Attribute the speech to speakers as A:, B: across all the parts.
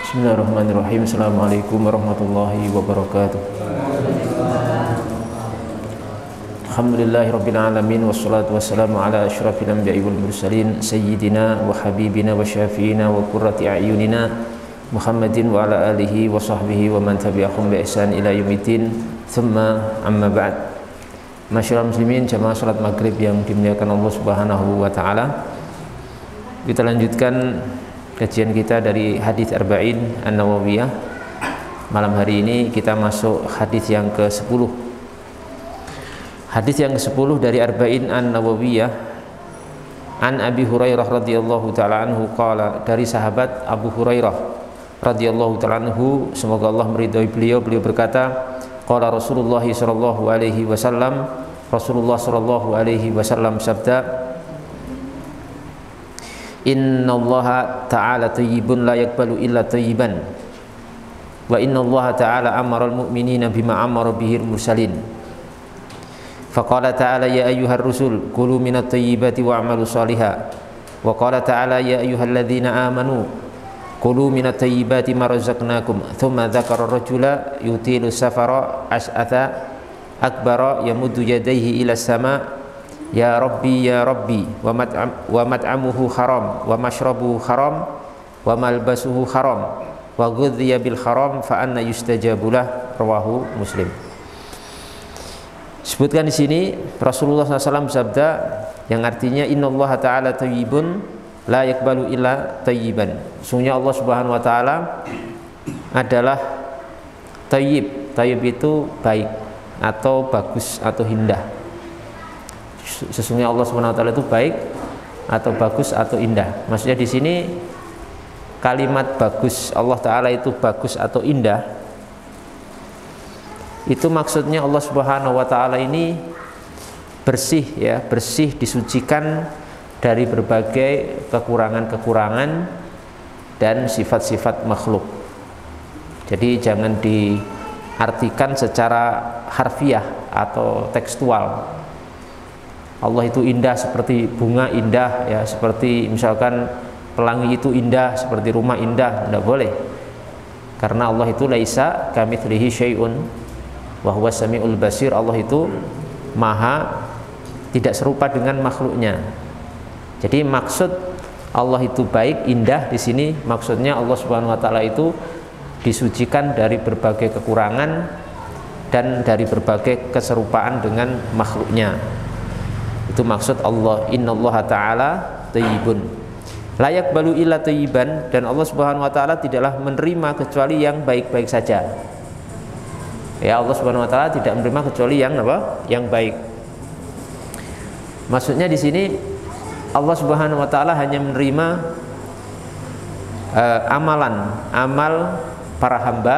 A: Bismillahirrahmanirrahim. Assalamualaikum warahmatullahi wabarakatuh. Alhamdulillahirabbil alamin wassalatu wassalamu ala asyrafil anbiya'i wal mursalin sayyidina wa habibina wa syafi'ina wa qurrati a'yunina Muhammadin wa ala alihi wa sahbihi wa man tabi'ahum bi ihsan ila yaumiddin. Tsumma amma ba'd. Masyaallah muslimin jamaah salat maghrib yang dimuliakan Allah Subhanahu wa taala. Kita lanjutkan kajian kita dari hadis Arba'in An-Nawawiyah. Malam hari ini kita masuk hadis yang ke-10. Hadis yang ke-10 dari Arba'in An-Nawawiyah. An Abi Hurairah radhiyallahu taala anhu qala, dari sahabat Abu Hurairah radhiyallahu taala anhu, semoga Allah meridhai beliau berkata, qala Rasulullah sallallahu alaihi wasallam, Rasulullah sallallahu alaihi wasallam sabda, innallaha ta'ala thayyibun la yaqbalu illa thayyiban wa innallaha ta'ala amara al-mu'minina bima amara bihi al-mursalin. Faqala ta'ala ya ayyuhar rusul kulu minat thayyibati wa'malu shalihan. Wa qala ta'ala ya ayyuhalladzina amanu kulu minat thayyibati ma razaqnakum. Thumma dzakara rajula yutilu safara as'atha akbara yamuddu yadayhi ila sama ya rabbi wa mat'amuhu haram wa mashrabuhu haram wa malbasuhu haram wa ghudhiya bil haram fa anna yustajabulah. Rawahu Muslim. Sebutkan di sini Rasulullah SAW bersabda yang artinya innallaha ta'ala thayyibun la yaqbalu illa thayyiban. Sungguhnya Allah Subhanahu wa taala adalah thayyib. Thayyib itu baik atau bagus atau indah. Sesungguhnya Allah Subhanahu wa taala itu baik atau bagus atau indah. Maksudnya di sini kalimat bagus, Allah taala itu bagus atau indah, itu maksudnya Allah Subhanahu wa taala ini bersih, ya, bersih, disucikan dari berbagai kekurangan-kekurangan dan sifat-sifat makhluk. Jadi jangan diartikan secara harfiah atau tekstual. Allah itu indah seperti bunga indah, ya, seperti misalkan pelangi itu indah, seperti rumah indah, tidak boleh. Karena Allah itu laisa kamitslihi syai'un wa huwa samiul basir. Allah itu maha tidak serupa dengan makhluknya. Jadi maksud Allah itu baik, indah di sini maksudnya Allah Subhanahu wa taala itu disucikan dari berbagai kekurangan dan dari berbagai keserupaan dengan makhluknya. Itu maksud Allah, innallaha ta'ala thayyibun la yaqbalu illa thayyiban, dan Allah Subhanahu wa taala tidaklah menerima kecuali yang baik-baik saja. Ya, Allah Subhanahu wa taala tidak menerima kecuali yang apa? Yang baik. Maksudnya di sini Allah Subhanahu wa taala hanya menerima amal para hamba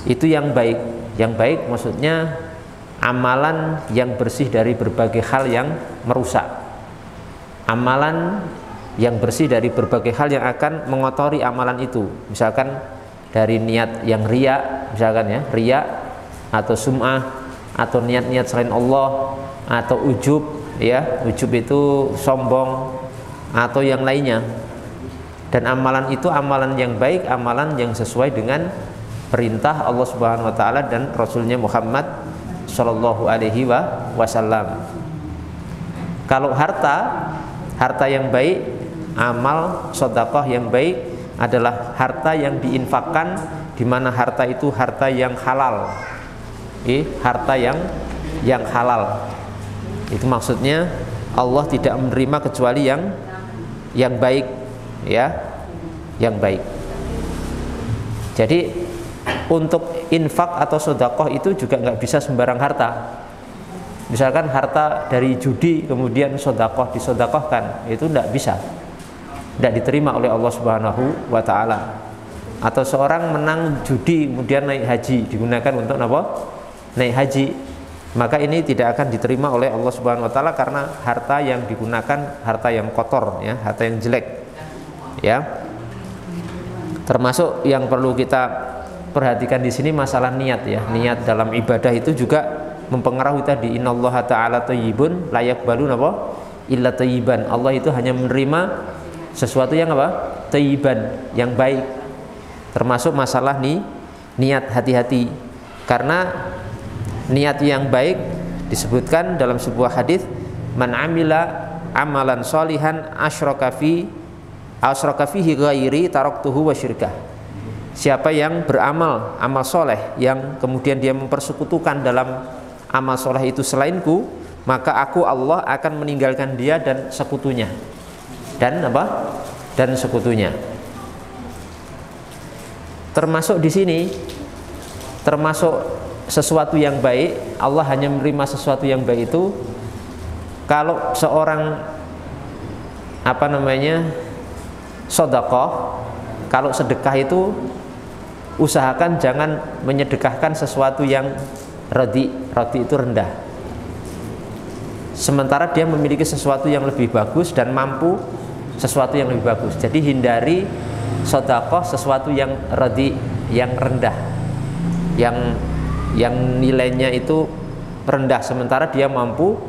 A: itu yang baik. Yang baik maksudnya amalan yang bersih dari berbagai hal yang merusak. Amalan yang bersih dari berbagai hal yang akan mengotori amalan itu. Misalkan dari niat yang riya, misalkan ya, riya atau sum'ah atau niat-niat selain Allah atau ujub, ya, ujub itu sombong atau yang lainnya. Dan amalan itu amalan yang baik, amalan yang sesuai dengan perintah Allah Subhanahu wa taala dan Rasulnya Muhammad sallallahu alaihi wasallam. Kalau harta yang baik, amal sedekah yang baik adalah harta yang diinfakkan, di mana harta itu harta yang halal. Harta yang halal. Itu maksudnya Allah tidak menerima kecuali yang baik, ya, yang baik. Jadi untuk infak atau sedekah itu juga nggak bisa sembarang harta. Misalkan harta dari judi kemudian sedekah disedekahkan, itu nggak bisa, tidak diterima oleh Allah Subhanahu wa taala. Atau seorang menang judi kemudian naik haji, digunakan untuk apa? Naik haji, maka ini tidak akan diterima oleh Allah Subhanahu wa taala karena harta yang digunakan harta yang kotor, ya, harta yang jelek, ya. Termasuk yang perlu kita perhatikan di sini masalah niat, ya. Niat dalam ibadah itu juga mempengaruhi tadi, innallaha ta'ala thayyibun la yaqbalu illa thayyiban. Allah itu hanya menerima sesuatu yang apa? Thayyiban, yang baik. Termasuk masalah niat, hati-hati. Karena niat yang baik disebutkan dalam sebuah hadis, man amila amalan sholihan asyraka fihi ghairi taraktuhu wa syirkah. Siapa yang beramal amal soleh yang kemudian dia mempersekutukan dalam amal soleh itu selainku, maka aku Allah akan meninggalkan dia dan sekutunya. Dan apa? Dan sekutunya. Termasuk di sini, termasuk sesuatu yang baik, Allah hanya menerima sesuatu yang baik itu kalau seorang sedekah, kalau sedekah itu usahakan jangan menyedekahkan sesuatu yang rodi itu rendah. Sementara dia memiliki sesuatu yang lebih bagus dan mampu sesuatu yang lebih bagus. Jadi hindari sedekah sesuatu yang rodi, yang rendah, yang nilainya itu rendah, sementara dia mampu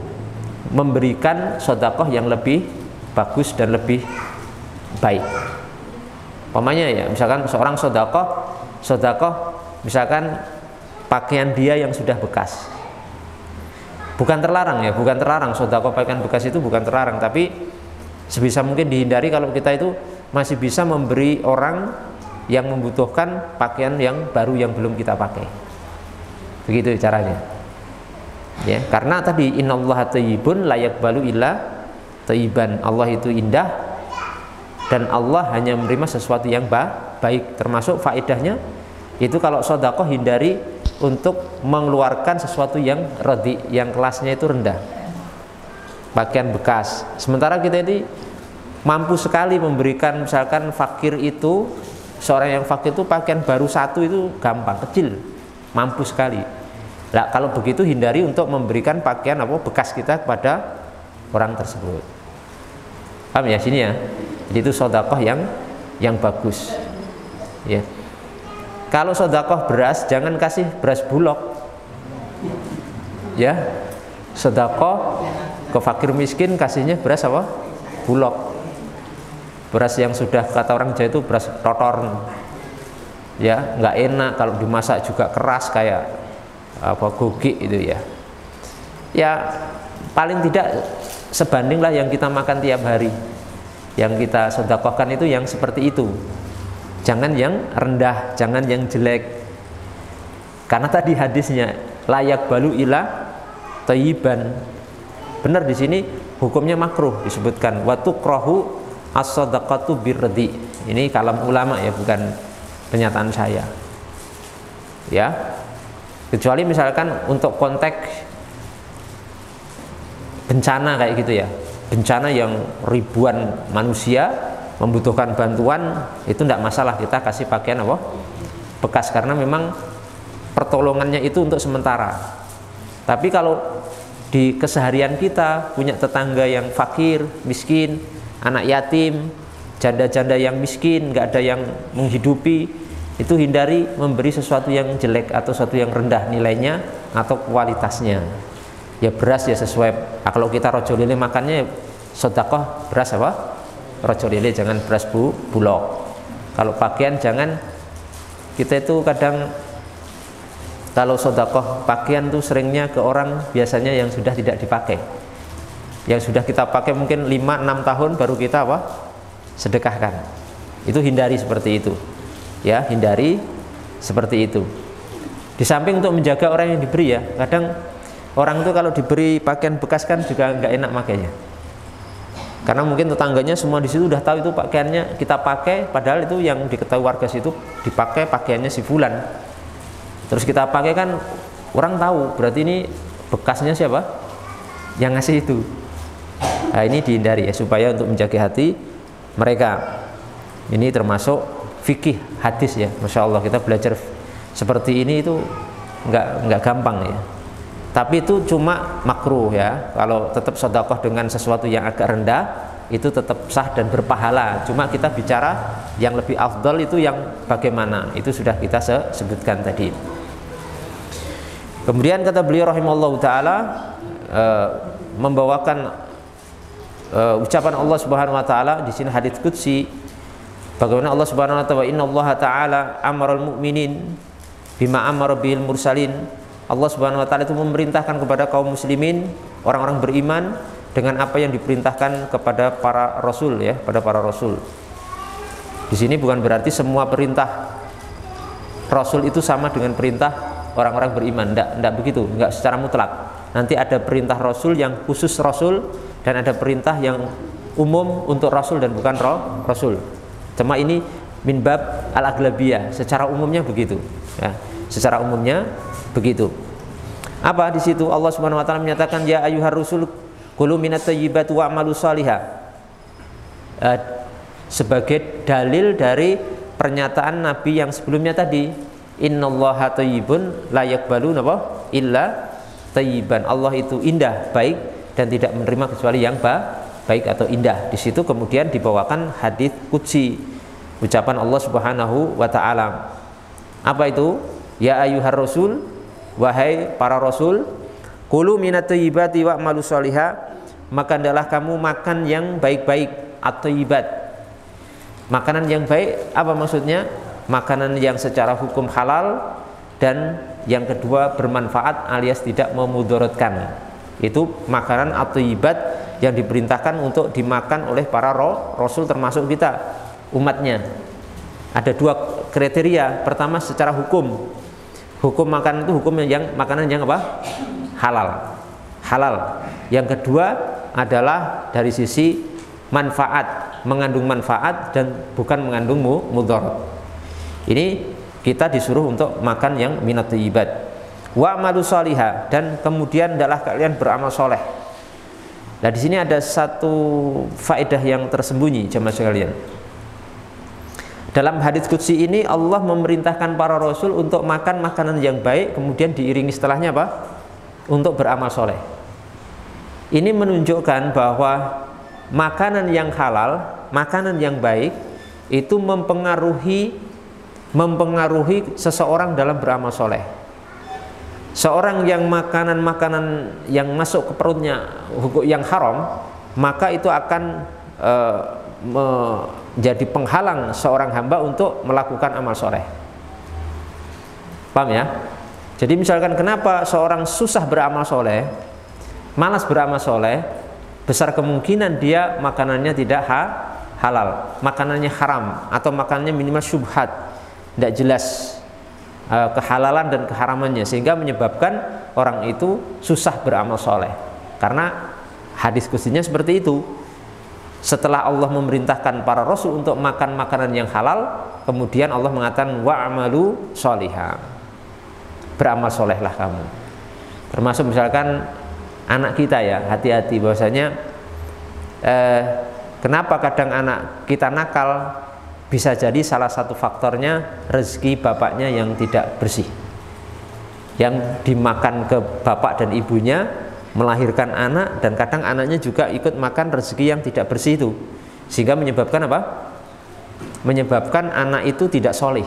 A: memberikan sedekah yang lebih bagus dan lebih baik. Umpamanya ya, misalkan seorang sedekah misalkan pakaian dia yang sudah bekas. Bukan terlarang ya, bukan terlarang sedekah pakaian bekas itu bukan terlarang, tapi sebisa mungkin dihindari kalau kita itu masih bisa memberi orang yang membutuhkan pakaian yang baru yang belum kita pakai. Begitu caranya. Ya, karena tadi innallaha thayyibun la yaqbalu illa thayyiban. Allah itu indah dan Allah hanya menerima sesuatu yang baik. Termasuk faedahnya itu kalau sedekah hindari untuk mengeluarkan sesuatu yang radi, yang kelasnya itu rendah. Pakaian bekas. Sementara kita ini mampu sekali memberikan, misalkan fakir itu, seorang yang fakir itu pakaian baru satu itu gampang, kecil, mampu sekali. Nah, kalau begitu hindari untuk memberikan pakaian bekas kita kepada orang tersebut. Paham ya sini ya? Jadi itu sedekah yang bagus. Ya. Kalau sedekah beras, jangan kasih beras bulog. Ya. Sedekah ke fakir miskin kasihnya beras bulog. Beras yang sudah kata orang Jawa itu beras rotor. Ya, nggak enak kalau dimasak juga keras kayak gogik itu ya. Ya paling tidak sebandinglah yang kita makan tiap hari. Yang kita sedekahkan itu yang seperti itu. Jangan yang rendah, jangan yang jelek. Karena tadi hadisnya layak balu ila thayyiban. Benar di sini hukumnya makruh disebutkan wa tukrahu as-sadaqatu birradi. Ini kalam ulama ya, bukan pernyataan saya. Ya. Kecuali misalkan untuk konteks bencana kayak gitu ya, bencana yang ribuan manusia membutuhkan bantuan, itu tidak masalah kita kasih pakaian bekas, karena memang pertolongannya itu untuk sementara. Tapi kalau di keseharian kita punya tetangga yang fakir, miskin, anak yatim, janda-janda yang miskin, nggak ada yang menghidupi, itu hindari memberi sesuatu yang jelek atau sesuatu yang rendah nilainya atau kualitasnya. Ya beras ya sesuai. Kalau kita rojo lele makannya sedekah beras rojo lele, jangan beras bulog. Kalau pakaian jangan, kita itu kadang kalau sedekah pakaian tuh seringnya ke orang biasanya yang sudah tidak dipakai. Yang sudah kita pakai mungkin 5-6 tahun baru kita sedekahkan. Itu hindari seperti itu. Ya, hindari seperti itu. Di samping untuk menjaga orang yang diberi ya, kadang orang itu kalau diberi pakaian bekas kan juga nggak enak makainya. Karena mungkin tetangganya semua di situ udah tahu itu pakaiannya kita pakai, padahal itu yang diketahui warga situ dipakai pakaiannya si fulan. Terus kita pakai kan orang tahu, berarti ini bekasnya siapa? Yang ngasih itu. Nah, ini dihindari ya supaya untuk menjaga hati mereka. Ini termasuk fikih hadis ya, masya Allah kita belajar seperti ini itu nggak gampang ya. Tapi itu cuma makruh ya. Kalau tetap sedekah dengan sesuatu yang agak rendah itu tetap sah dan berpahala. Cuma kita bicara yang lebih afdal itu yang bagaimana, itu sudah kita sebutkan tadi. Kemudian kata beliau rahimallahu taala membawakan ucapan Allah Subhanahu wa taala di sini hadits qudsi, Bagaimana Allah Subhanahu wa taala, innallaha ta'ala amaral mu'minin bima amara bihil mursalin. Allah Subhanahu wa taala itu memerintahkan kepada kaum muslimin, orang-orang beriman, dengan apa yang diperintahkan kepada para rasul, ya, pada para rasul. Di sini bukan berarti semua perintah rasul itu sama dengan perintah orang-orang beriman, enggak begitu, enggak secara mutlak. Nanti ada perintah rasul yang khusus rasul, dan ada perintah yang umum untuk rasul dan bukan rasul. Cuma ini min bab al-aglabiyah, secara umumnya begitu, ya. Secara umumnya begitu. Apa di situ Allah Subhanahu wa taala menyatakan ya ayyuhar rusul kulu minat thayyibati wa'malu shalihah, sebagai dalil dari pernyataan Nabi yang sebelumnya tadi, innallaha thayyibun la yaqbalu illa thayyiban. Allah itu indah, baik, dan tidak menerima kecuali yang baik atau indah. Di situ kemudian dibawakan hadits qudsi, ucapan Allah Subhanahu wa taala. Apa itu? Ya ayyuhar rasul, wahai para rasul, kulu minat thayyibati wa'malu shalihah, maka hendaklah kamu makan yang baik-baik. At-thayyibat, makanan yang baik, apa maksudnya? Makanan yang secara hukum halal, dan yang kedua bermanfaat alias tidak memudaratkan. Itu makanan at-thayyibat yang diperintahkan untuk dimakan oleh para rasul, termasuk kita, umatnya. Ada dua kriteria. Pertama secara hukum. Hukum makan itu hukum yang makanan yang apa? Halal. Yang kedua adalah dari sisi manfaat, mengandung manfaat dan bukan mengandung mudarat. Ini kita disuruh untuk makan yang minat thayyibat. Wa amalu shalihah, dan kemudian adalah kalian beramal soleh. Nah, di sini ada satu faedah yang tersembunyi, jemaah sekalian. Dalam hadits qudsi ini Allah memerintahkan para rasul untuk makan makanan yang baik, kemudian diiringi setelahnya apa? Untuk beramal soleh. Ini menunjukkan bahwa makanan yang halal, makanan yang baik itu mempengaruhi seseorang dalam beramal soleh. Seorang yang makanan yang masuk ke perutnya yang haram, maka itu akan menjadi penghalang seorang hamba untuk melakukan amal soleh. Paham ya? Jadi misalkan kenapa seorang susah beramal soleh, malas beramal soleh, besar kemungkinan dia makanannya tidak halal, makanannya haram, atau makanannya minimal syubhat, tidak jelas kehalalan dan keharamannya, sehingga menyebabkan orang itu susah beramal soleh. Karena hadis qudsnya seperti itu. Setelah Allah memerintahkan para rasul untuk makan makanan yang halal, kemudian Allah mengatakan wa'malu sholihah, beramal solehlah kamu. Termasuk misalkan anak kita, ya, hati-hati bahwasanya kenapa kadang anak kita nakal, bisa jadi salah satu faktornya rezeki bapaknya yang tidak bersih, yang dimakan ke bapak dan ibunya, melahirkan anak, dan kadang anaknya juga ikut makan rezeki yang tidak bersih itu, sehingga menyebabkan apa? Menyebabkan anak itu tidak soleh,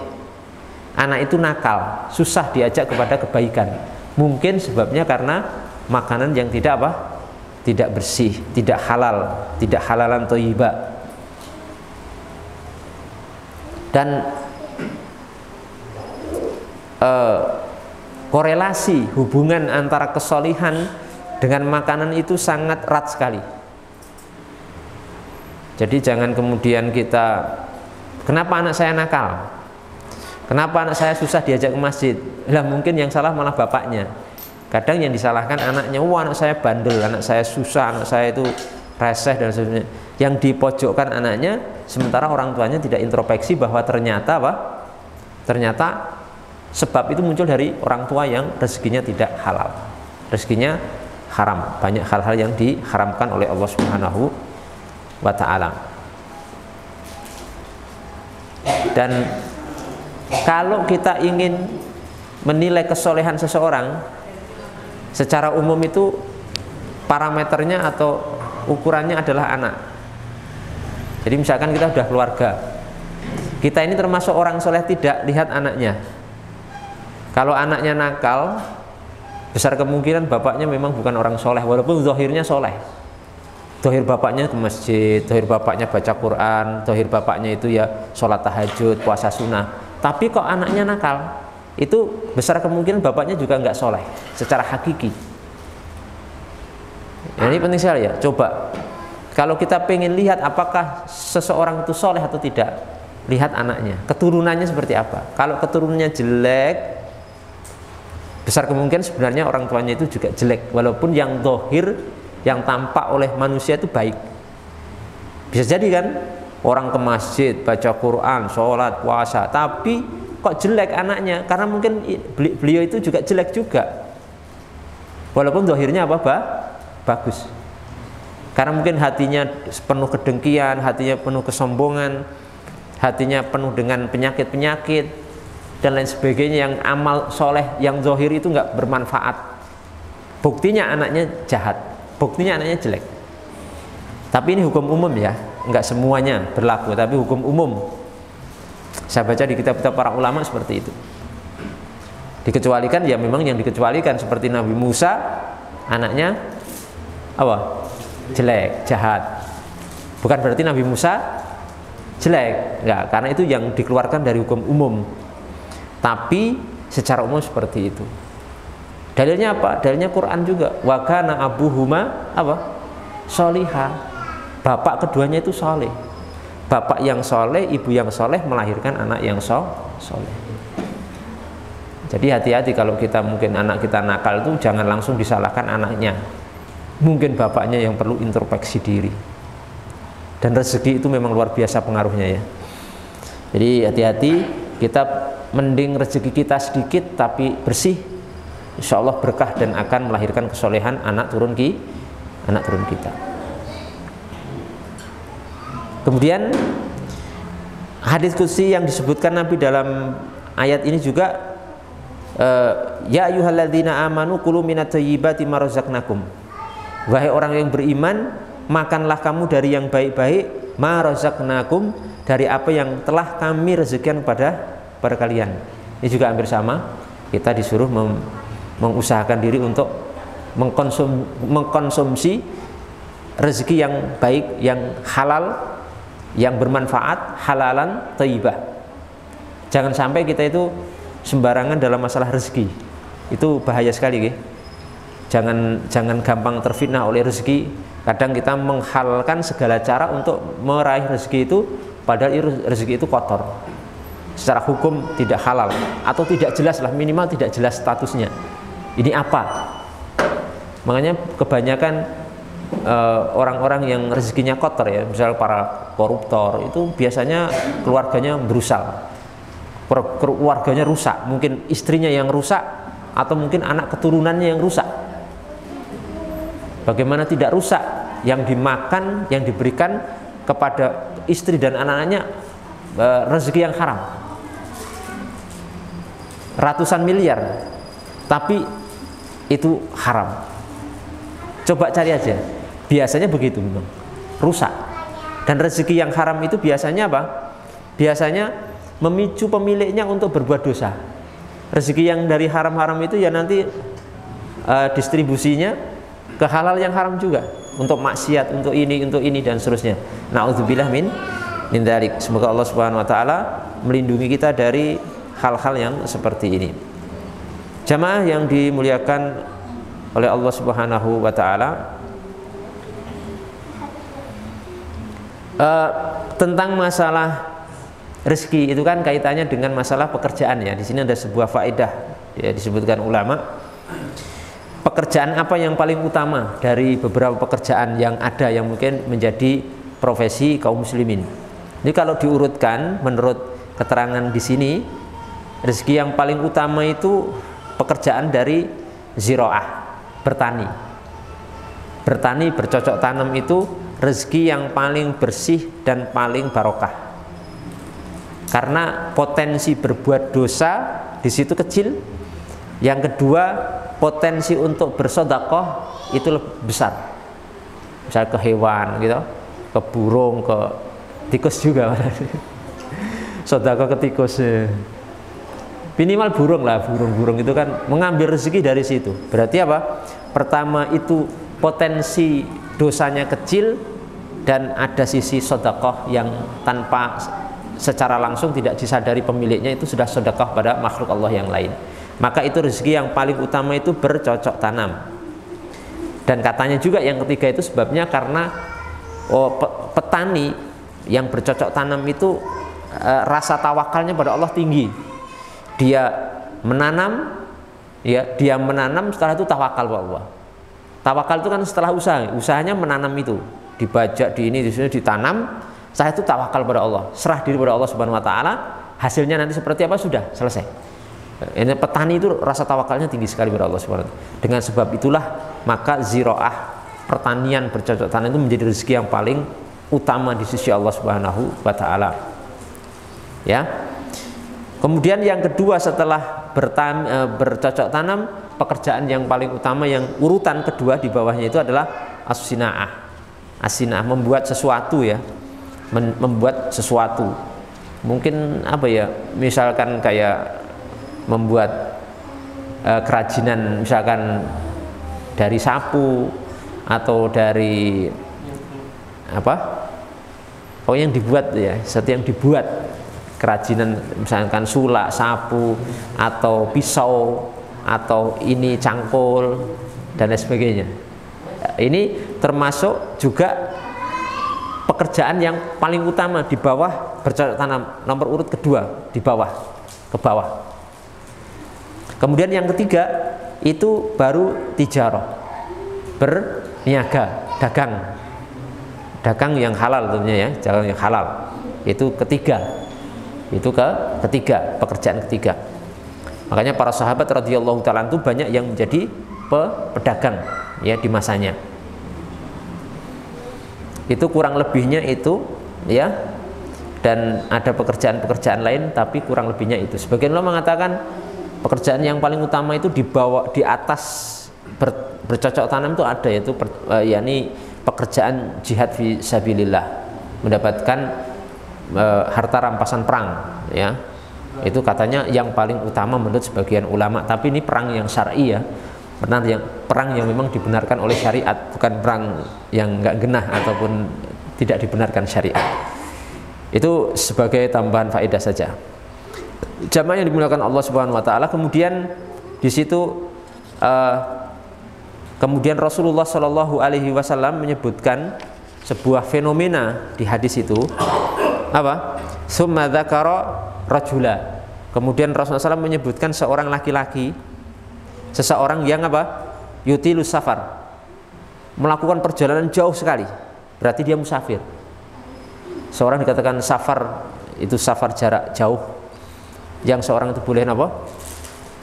A: anak itu nakal, susah diajak kepada kebaikan. Mungkin sebabnya karena makanan yang tidak apa? Tidak bersih, tidak halal, tidak halalan thayyibah. Dan korelasi hubungan antara kesolihan dengan makanan itu sangat erat sekali. Jadi jangan kemudian kita, kenapa anak saya nakal, kenapa anak saya susah diajak ke masjid, lah mungkin yang salah malah bapaknya. Kadang yang disalahkan anaknya, wah anak saya bandel, anak saya susah, anak saya itu reseh dan sebagainya. Yang dipojokkan anaknya, sementara orang tuanya tidak introspeksi bahwa ternyata apa? Ternyata sebab itu muncul dari orang tua yang rezekinya tidak halal, rezekinya haram. Banyak hal-hal yang diharamkan oleh Allah Subhanahu wa ta'ala. Dan kalau kita ingin menilai kesolehan seseorang, secara umum itu parameternya atau ukurannya adalah anak. Jadi misalkan kita sudah keluarga, kita ini termasuk orang soleh tidak lihat anaknya. Kalau anaknya nakal, besar kemungkinan bapaknya memang bukan orang soleh, walaupun zahirnya soleh. Dohir bapaknya ke masjid, dohir bapaknya baca Quran, dohir bapaknya itu ya sholat tahajud, puasa sunnah. Tapi kok anaknya nakal, itu besar kemungkinan bapaknya juga nggak soleh secara hakiki. Ya, ini penting sekali ya. Coba kalau kita pengen lihat apakah seseorang itu soleh atau tidak, lihat anaknya, keturunannya seperti apa. Kalau keturunannya jelek, besar kemungkinan sebenarnya orang tuanya itu juga jelek, walaupun yang dohir, yang tampak oleh manusia itu baik. Bisa jadi kan orang ke masjid, baca Quran, sholat, puasa, tapi kok jelek anaknya, karena mungkin beliau itu juga jelek juga, walaupun dohirnya apa, bagus. Karena mungkin hatinya penuh kedengkian, hatinya penuh kesombongan, hatinya penuh dengan penyakit-penyakit dan lain sebagainya, yang amal soleh yang zohir itu nggak bermanfaat. Buktinya anaknya jahat, buktinya anaknya jelek. Tapi ini hukum umum ya, nggak semuanya berlaku, tapi hukum umum. Saya baca di kitab-kitab para ulama seperti itu. Dikecualikan ya memang yang dikecualikan, seperti Nabi Musa, anaknya apa? Jelek, jahat. Bukan berarti Nabi Musa jelek, enggak, karena itu yang dikeluarkan dari hukum umum. Tapi secara umum seperti itu. Dalilnya apa? Dalilnya Quran juga. Wa kana abuhuma apa? Sholiha. Bapak keduanya itu soleh. Bapak yang soleh, ibu yang soleh melahirkan anak yang soleh. Jadi hati-hati kalau kita mungkin anak kita nakal itu jangan langsung disalahkan anaknya. Mungkin bapaknya yang perlu introspeksi diri. Dan rezeki itu memang luar biasa pengaruhnya ya. Jadi hati-hati, kita mending rezeki kita sedikit tapi bersih, insya Allah berkah dan akan melahirkan kesolehan anak turun kita. Kemudian hadis qudsi yang disebutkan Nabi dalam ayat ini juga, ya ayyuhalladzina amanu kulu minat thayyibati ma razaqnakum. Wahai orang yang beriman, makanlah kamu dari yang baik-baik, ma razaqnakum, dari apa yang telah kami rezekikan kepada kalian. Ini juga hampir sama, kita disuruh mengusahakan diri untuk mengkonsumsi rezeki yang baik, yang halal, yang bermanfaat, halalan thayyibah. Jangan sampai kita itu sembarangan dalam masalah rezeki. Itu bahaya sekali, gitu. Jangan gampang terfitnah oleh rezeki. Kadang kita menghalalkan segala cara untuk meraih rezeki itu, padahal rezeki itu kotor, secara hukum tidak halal, atau tidak jelas lah, minimal tidak jelas statusnya. Ini apa? Makanya kebanyakan orang-orang yang rezekinya kotor ya, misal para koruptor, itu biasanya keluarganya berusal, keluarganya rusak, mungkin istrinya yang rusak, atau mungkin anak keturunannya yang rusak. Bagaimana tidak rusak? Yang dimakan, yang diberikan kepada istri dan anak-anaknya rezeki yang haram, ratusan miliar, tapi itu haram. Coba cari aja, biasanya begitu memang, rusak. Dan rezeki yang haram itu biasanya apa? Biasanya memicu pemiliknya untuk berbuat dosa. Rezeki yang dari haram-haram itu ya nanti distribusinya ke halal yang haram juga, untuk maksiat, untuk ini dan seterusnya. Na'udzubillah min dzalik. Semoga Allah Subhanahu wa taala melindungi kita dari hal-hal yang seperti ini. Jamaah yang dimuliakan oleh Allah Subhanahu wa taala, tentang masalah rezeki itu kan kaitannya dengan masalah pekerjaan ya. Di sini ada sebuah faedah ya, disebutkan ulama. Pekerjaan apa yang paling utama dari beberapa pekerjaan yang ada yang mungkin menjadi profesi kaum muslimin. Ini kalau diurutkan menurut keterangan di sini, rezeki yang paling utama itu pekerjaan dari ziraah, bertani. Bertani, bercocok tanam itu rezeki yang paling bersih dan paling barokah. Karena potensi berbuat dosa di situ kecil. Yang kedua, potensi untuk bersedekah itu lebih besar. Misal ke hewan gitu, ke burung, ke tikus juga. Sedekah ke tikus. Minimal burung lah, burung itu kan mengambil rezeki dari situ. Berarti apa? Pertama itu potensi dosanya kecil, dan ada sisi sedekah yang tanpa secara langsung tidak disadari pemiliknya itu sudah sedekah pada makhluk Allah yang lain. Maka itu rezeki yang paling utama itu bercocok tanam. Dan katanya juga yang ketiga itu sebabnya karena petani yang bercocok tanam itu rasa tawakalnya pada Allah tinggi. Dia menanam, ya, dia menanam, setelah itu tawakal pada Allah. Tawakal itu kan setelah usaha, usahanya menanam itu, dibajak, di ini, di sini, ditanam. Setelah itu tawakal pada Allah, serah diri pada Allah Subhanahu Wa Taala. Hasilnya nanti seperti apa sudah selesai. Ini petani itu rasa tawakalnya tinggi sekali pada Allah Subhanahu Wa Taala. Dengan sebab itulah maka ziraah, pertanian bercocok tanam itu menjadi rezeki yang paling utama di sisi Allah Subhanahu Wa Taala. Ya. Kemudian yang kedua setelah bercocok tanam, pekerjaan yang paling utama yang urutan kedua di bawahnya itu adalah as-sinaah. As-sinaah, membuat sesuatu, ya. Membuat sesuatu. Mungkin apa ya? Misalkan kayak membuat kerajinan, misalkan dari sapu atau dari apa? Oh, yang dibuat, ya, sesuatu yang dibuat. Kerajinan misalkan sulak, sapu, atau pisau, atau ini cangkul, dan lain sebagainya. Ini termasuk juga pekerjaan yang paling utama di bawah bercocok tanam, nomor urut kedua di bawah, ke bawah. Kemudian yang ketiga itu baru tijarah, berniaga, dagang yang halal tentunya, ya, dagang yang halal. Itu ketiga. Itu ketiga, pekerjaan ketiga. Makanya para sahabat radhiyallahu ta'ala itu banyak yang menjadi pedagang, ya, di masanya. Itu kurang lebihnya itu, ya. Dan ada pekerjaan-pekerjaan lain tapi kurang lebihnya itu. Sebagian ulama mengatakan pekerjaan yang paling utama itu di bawah, di atas bercocok tanam itu ada, yaitu yakni pekerjaan jihad fi sabilillah, mendapatkan harta rampasan perang, ya. Itu katanya yang paling utama menurut sebagian ulama. Tapi ini perang yang syar'i, ya, perang yang memang dibenarkan oleh syariat, bukan perang yang nggak genah ataupun tidak dibenarkan syariat. Itu sebagai tambahan faedah saja. Jamaah yang dimuliakan Allah Subhanahu Wa Taala. Kemudian di situ kemudian Rasulullah Shallallahu Alaihi Wasallam menyebutkan sebuah fenomena di hadis itu. Apa? Summa dzakara rajula. Kemudian Rasulullah SAW menyebutkan seorang laki-laki, seseorang yang apa? Yutilus safar, melakukan perjalanan jauh sekali. Berarti dia musafir. Seorang dikatakan safar, itu safar jarak jauh. Yang seorang itu boleh apa?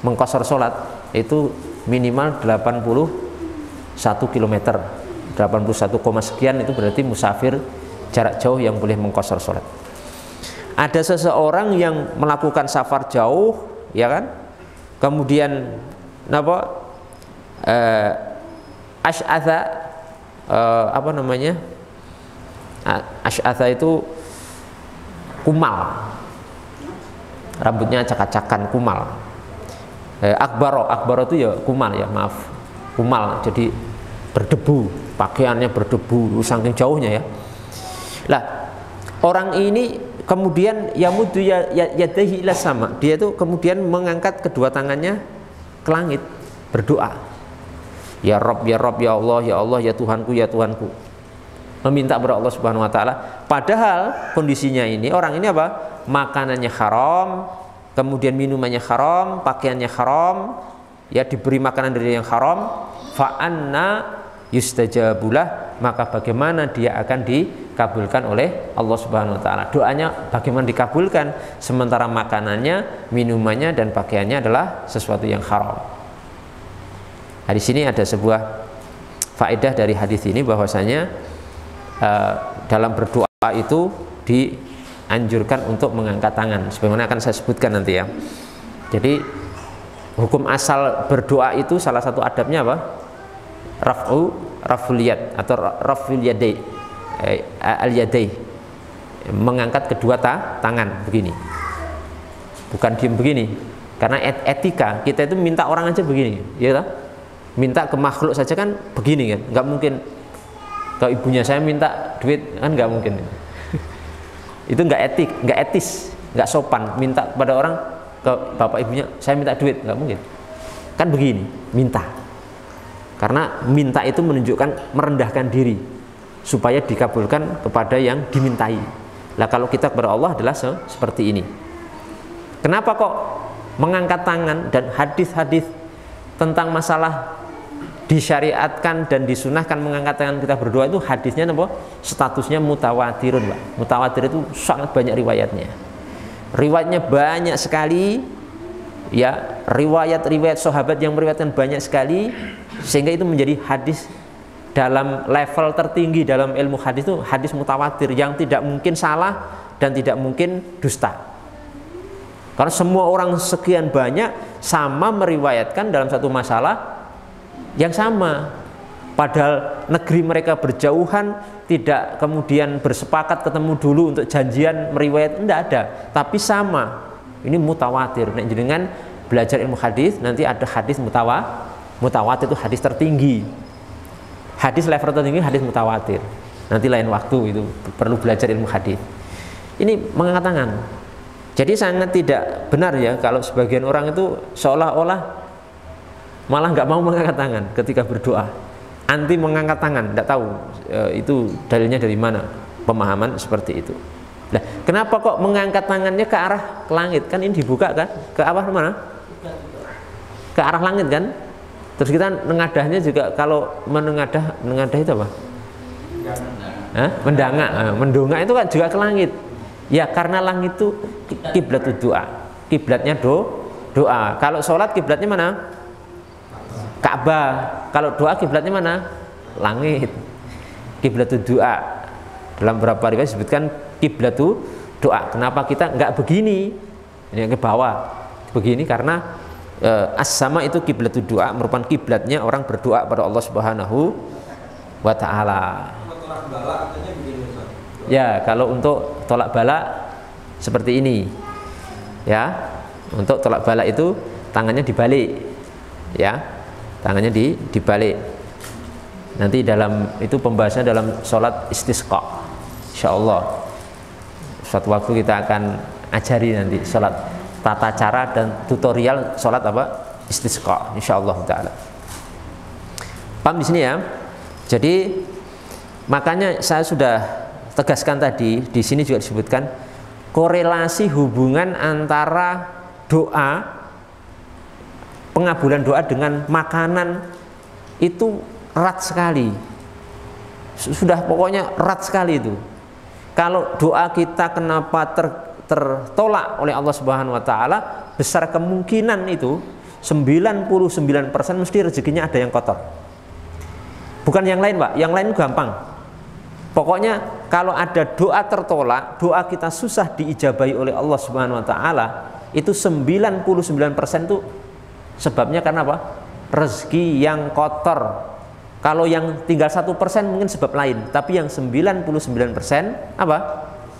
A: Mengqashar sholat, itu minimal 81 km. 81, sekian itu berarti musafir jarak jauh yang boleh mengqashar sholat. Ada seseorang yang melakukan safar jauh, ya kan? Kemudian apa? Asy'atha, apa namanya? Asy'atha itu kumal, rambutnya acak-acakan, kumal. Akbaro itu ya kumal, ya, maaf, kumal, jadi berdebu, pakaiannya berdebu saking jauhnya, ya. Lah, orang ini kemudian yamuddu yadayhi ila sama, dia itu kemudian mengangkat kedua tangannya ke langit, berdoa, ya Rabb, ya Rabb, ya Allah, ya Allah, ya Tuhanku, ya Tuhanku, meminta kepada Allah Subhanahu Wa Taala. Padahal kondisinya ini, orang ini apa? Makanannya haram, kemudian minumannya haram, pakaiannya haram, ya, diberi makanan dari yang haram. Fa anna yustajabulah, maka bagaimana dia akan dikabulkan oleh Allah Subhanahu Wa Taala? Doanya bagaimana dikabulkan sementara makanannya, minumannya, dan pakaiannya adalah sesuatu yang haram. Nah, di sini ada sebuah faedah dari hadis ini, bahwasanya dalam berdoa itu dianjurkan untuk mengangkat tangan, sebagaimana akan saya sebutkan nanti, ya. Jadi hukum asal berdoa itu salah satu adabnya apa? Raf'ul yad atau raf'ul yadai, al-yadai, mengangkat kedua tangan begini, bukan diam begini. Karena etika kita itu minta orang aja begini, ya, minta ke makhluk saja kan begini, kan, nggak mungkin Kalau ibunya saya minta duit kan nggak mungkin. Itu nggak etik, nggak etis, nggak sopan minta kepada orang, ke bapak ibunya saya minta duit, nggak mungkin. Kan begini, minta. Karena minta itu menunjukkan merendahkan diri supaya dikabulkan kepada yang dimintai. Lah kalau kita kepada Allah adalah seperti ini. Kenapa kok mengangkat tangan dan hadis-hadis tentang masalah disyariatkan dan disunahkan mengangkat tangan kita berdoa itu hadisnya apa? Statusnya mutawatirun, Pak. Mutawatir itu sangat banyak riwayatnya. Riwayatnya banyak sekali, ya, riwayat-riwayat sahabat yang meriwayatkan banyak sekali, sehingga itu menjadi hadis dalam level tertinggi dalam ilmu hadis itu hadis mutawatir yang tidak mungkin salah dan tidak mungkin dusta. Karena semua orang sekian banyak sama meriwayatkan dalam satu masalah yang sama, padahal negeri mereka berjauhan, tidak kemudian bersepakat ketemu dulu untuk janjian meriwayat, tidak ada, tapi sama. Ini mutawatir. Nah, dengan belajar ilmu hadis nanti ada hadis mutawatir itu hadis tertinggi. Hadis level tertinggi hadis mutawatir. Nanti lain waktu itu perlu belajar ilmu hadis. Ini mengangkat tangan. Jadi sangat tidak benar ya kalau sebagian orang itu seolah-olah malah nggak mau mengangkat tangan ketika berdoa, anti mengangkat tangan, tidak tahu itu dalilnya dari mana pemahaman seperti itu. Nah, kenapa kok mengangkat tangannya ke arah ke langit? Kan ini dibuka kan, ke arah mana? Ke arah langit kan? Terus kita mengadahnya juga kalau menengadah itu apa? Mendangak, mendongak itu kan juga ke langit. Ya karena langit itu kiblat doa, kiblatnya doa. Kalau sholat kiblatnya mana? Ka'bah. Kalau doa kiblatnya mana? Langit. Kiblatud doa. Dalam beberapa riwayat disebutkan kiblatud doa. Kenapa kita nggak begini? Ini ke bawah. Begini karena as-sama itu kiblatud doa, merupakan kiblatnya orang berdoa pada Allah Subhanahu wa taala. Ya, kalau untuk tolak bala seperti ini. Ya. Untuk tolak bala itu tangannya dibalik. Ya. Tangannya dibalik. Nanti dalam itu pembahasannya dalam sholat istisqa. Insyaallah suatu waktu kita akan ajari nanti sholat tata cara dan tutorial sholat apa? Istisqa. Insyaallah taala. Paham di sini ya? Jadi makanya saya sudah tegaskan tadi, di sini juga disebutkan korelasi hubungan antara doa, pengabulan doa dengan makanan itu erat sekali. Sudah pokoknya erat sekali itu. Kalau doa kita kenapa tertolak oleh Allah Subhanahu wa taala, besar kemungkinan itu 99% mesti rezekinya ada yang kotor. Bukan yang lain, Pak. Yang lain gampang. Pokoknya kalau ada doa tertolak, doa kita susah diijabahi oleh Allah Subhanahu wa taala, itu 99% itu sebabnya karena apa? Rezeki yang kotor. Kalau yang tinggal 1% mungkin sebab lain, tapi yang 99% apa?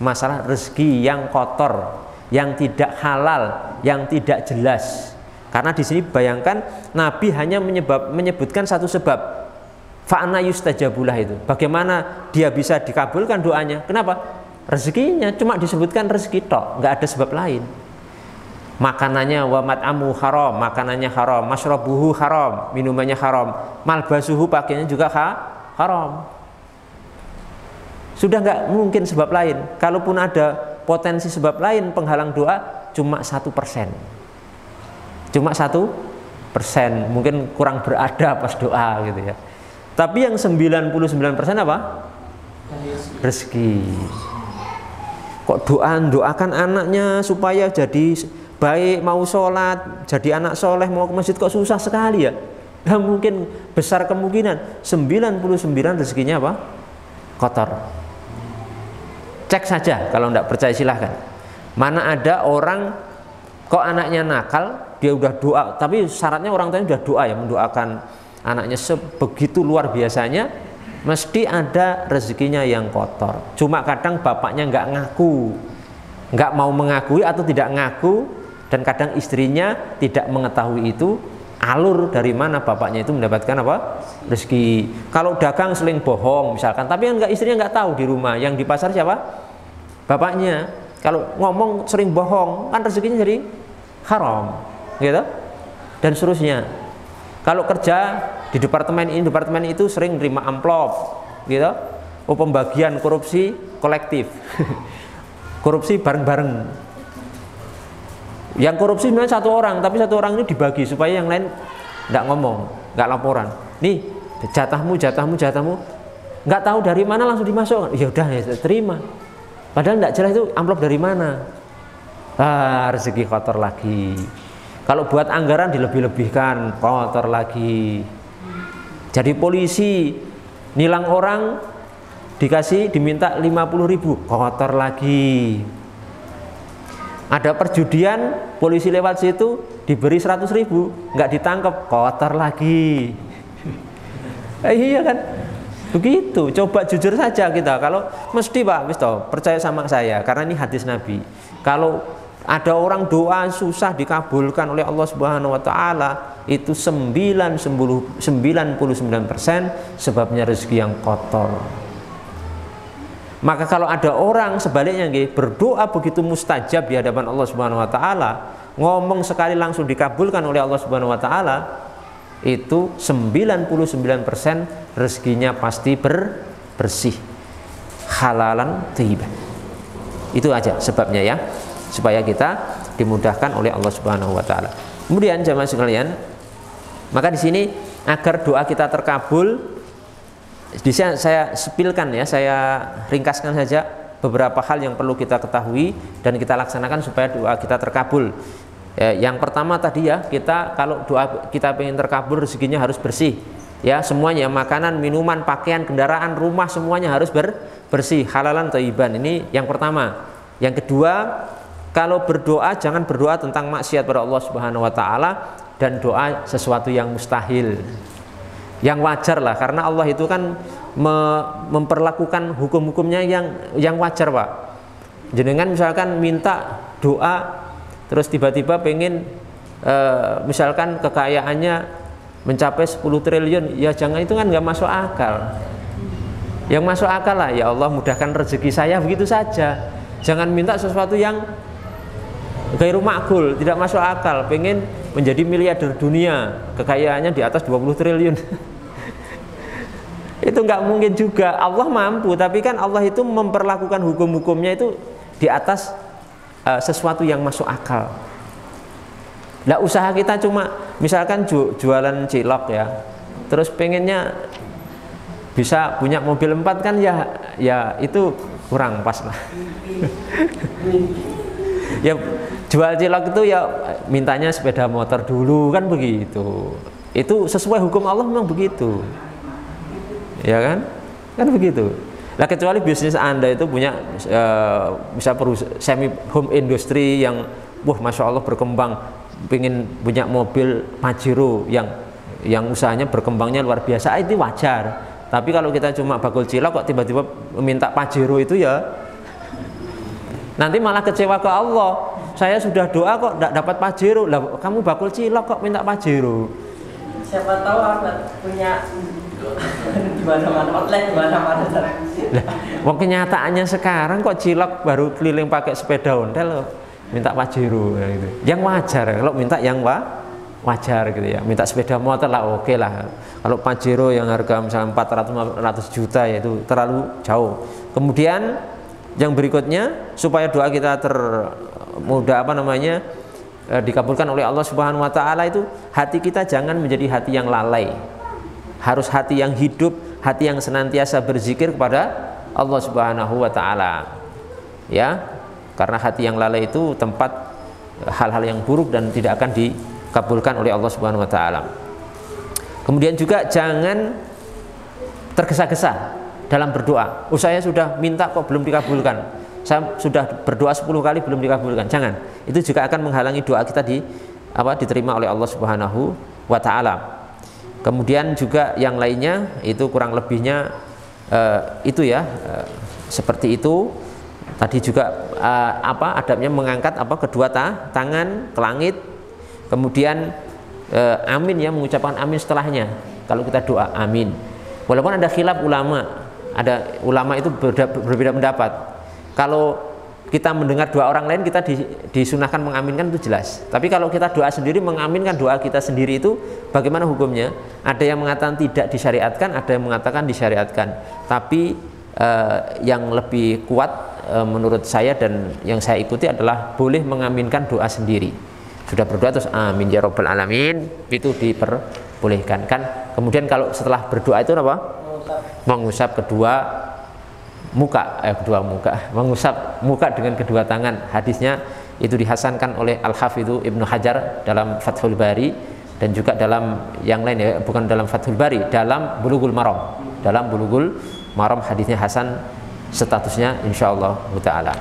A: Masalah rezeki yang kotor, yang tidak halal, yang tidak jelas. Karena di sini bayangkan Nabi hanya menyebutkan satu sebab. Fa'ana yustajabulah itu. Bagaimana dia bisa dikabulkan doanya? Kenapa? Rezekinya cuma disebutkan rezeki tok, nggak ada sebab lain. Makanannya wa mat'amu haram, makanannya haram, masyrabuhu haram, minumannya haram, malbasuhu pakaiannya juga haram. Sudah nggak mungkin sebab lain. Kalaupun ada potensi sebab lain penghalang doa, cuma 1%. Cuma 1%, mungkin kurang beradab pas doa gitu ya. Tapi yang 99% apa? Rezeki. Kok doakan anaknya supaya jadi baik, mau sholat, jadi anak soleh, mau ke masjid, kok susah sekali ya? Nah, mungkin besar kemungkinan 99 rezekinya apa? Kotor. Cek saja, kalau tidak percaya silahkan. Mana ada orang kok anaknya nakal, dia udah doa, tapi syaratnya orang tuanya udah doa ya, mendoakan anaknya sebegitu luar biasanya, mesti ada rezekinya yang kotor. Cuma kadang bapaknya nggak ngaku, nggak mau mengakui atau tidak ngaku, dan kadang istrinya tidak mengetahui itu, alur dari mana bapaknya itu mendapatkan apa? Rezeki. Kalau dagang seling bohong misalkan, tapi kan istrinya nggak tahu di rumah, yang di pasar siapa? Bapaknya. Kalau ngomong sering bohong, kan rezekinya jadi haram, gitu. Dan seterusnya. Kalau kerja di departemen ini, departemen itu sering terima amplop, gitu. Oh, pembagian korupsi kolektif. Korupsi bareng-bareng. Yang korupsi sebenarnya satu orang, tapi satu orang ini dibagi supaya yang lain nggak ngomong, nggak laporan. Nih jatahmu, nggak tahu dari mana langsung dimasukkan. Ya udah ya terima. Padahal nggak jelas itu amplop dari mana. Rezeki kotor lagi. Kalau buat anggaran dilebih-lebihkan, kotor lagi. Jadi polisi nilang orang diminta 50.000, kotor lagi. Ada perjudian, polisi lewat situ diberi 100.000, nggak ditangkap, kotor lagi. Iya kan? Begitu. Coba jujur saja kita. Kalau mesti Pak, percaya sama saya, karena ini hadis Nabi. Kalau ada orang doa susah dikabulkan oleh Allah Subhanahu Wa Taala, itu 99% sebabnya rezeki yang kotor. Maka kalau ada orang sebaliknya berdoa begitu mustajab di hadapan Allah Subhanahu wa taala, ngomong sekali langsung dikabulkan oleh Allah Subhanahu wa taala, itu 99% rezekinya pasti bersih, halalan thayyiban. Itu aja sebabnya ya, supaya kita dimudahkan oleh Allah Subhanahu wa taala. Kemudian jamaah sekalian, maka di sini agar doa kita terkabul, di sini saya spilkan ya, saya ringkaskan saja beberapa hal yang perlu kita ketahui dan kita laksanakan supaya doa kita terkabul. Yang pertama tadi ya, kita kalau doa kita pengen terkabul, rezekinya harus bersih. Ya, semuanya, makanan, minuman, pakaian, kendaraan, rumah, semuanya harus bersih, halalan thayyiban. Ini yang pertama. Yang kedua, kalau berdoa jangan berdoa tentang maksiat pada Allah Subhanahu wa taala dan doa sesuatu yang mustahil. Yang wajar lah, karena Allah itu kan memperlakukan hukum-hukumnya yang wajar Pak. Jenengan misalkan minta doa, terus tiba-tiba pengen misalkan kekayaannya mencapai 10 triliun, ya jangan, itu kan nggak masuk akal. Yang masuk akal lah, ya Allah mudahkan rezeki saya, begitu saja. Jangan minta sesuatu yang gairu makul, tidak masuk akal. Pengen menjadi miliarder dunia, kekayaannya di atas 20 triliun. Itu nggak mungkin juga. Allah mampu, tapi kan Allah itu memperlakukan hukum-hukumnya itu di atas sesuatu yang masuk akal. Nah, usaha kita cuma misalkan jualan cilok ya, terus pengennya bisa punya mobil 4 kan, ya itu kurang pas lah. Ya jual cilok itu ya mintanya sepeda motor dulu kan, begitu. Itu sesuai hukum Allah memang begitu. Ya kan? Kan begitu. Nah, kecuali bisnis Anda itu punya bisa semi home industry yang masya Allah berkembang, pengen punya mobil Pajero yang usahanya berkembangnya luar biasa, itu wajar. Tapi kalau kita cuma bakul cilok kok tiba-tiba minta Pajero, itu ya nanti malah kecewa ke Allah. Saya sudah doa kok tidak dapat Pajero, lah kamu bakul cilok kok minta Pajero.
B: Siapa tahu Ahmad punya di mana-mana outlet, di mana-mana.
A: Wong kenyataannya sekarang kok cilok baru keliling pakai sepeda ontel minta Pajero gitu. Yang wajar, kalau minta yang wajar gitu ya. Minta sepeda motor lah oke lah. Kalau Pajero yang harga misalnya 400-500 juta ya itu terlalu jauh. Kemudian yang berikutnya, supaya doa kita dikabulkan oleh Allah Subhanahu wa taala, itu hati kita jangan menjadi hati yang lalai. Harus hati yang hidup, hati yang senantiasa berzikir kepada Allah Subhanahu wa taala. Ya, karena hati yang lalai itu tempat hal-hal yang buruk dan tidak akan dikabulkan oleh Allah Subhanahu wa taala. Kemudian juga jangan tergesa-gesa dalam berdoa. Saya sudah minta kok belum dikabulkan. Saya sudah berdoa 10 kali belum dikabulkan. Jangan. Itu juga akan menghalangi doa kita diterima oleh Allah Subhanahu wa taala. Kemudian juga yang lainnya itu kurang lebihnya seperti itu. Tadi juga adabnya mengangkat kedua tangan ke langit. Kemudian amin ya, mengucapkan amin setelahnya kalau kita doa amin. Walaupun ada khilaf ulama, ada ulama itu berbeda pendapat. Kalau kita mendengar doa orang lain, kita disunahkan mengaminkan, itu jelas. Tapi kalau kita doa sendiri, mengaminkan doa kita sendiri itu bagaimana hukumnya? Ada yang mengatakan tidak disyariatkan, ada yang mengatakan disyariatkan. Tapi yang lebih kuat menurut saya dan yang saya ikuti adalah boleh mengaminkan doa sendiri. Sudah berdoa terus amin ya rabbal alamin, itu diperbolehkan kan. Kemudian kalau setelah berdoa itu apa? Mengusap kedua muka, mengusap muka dengan kedua tangan. Hadisnya itu dihasankan oleh Al-Hafidhu Ibnu Hajar dalam Fathul Bari, dan juga dalam yang lain ya, bukan dalam Fathul Bari, dalam Bulughul Maram. Dalam Bulughul Maram hadisnya hasan, statusnya insyaallah taala.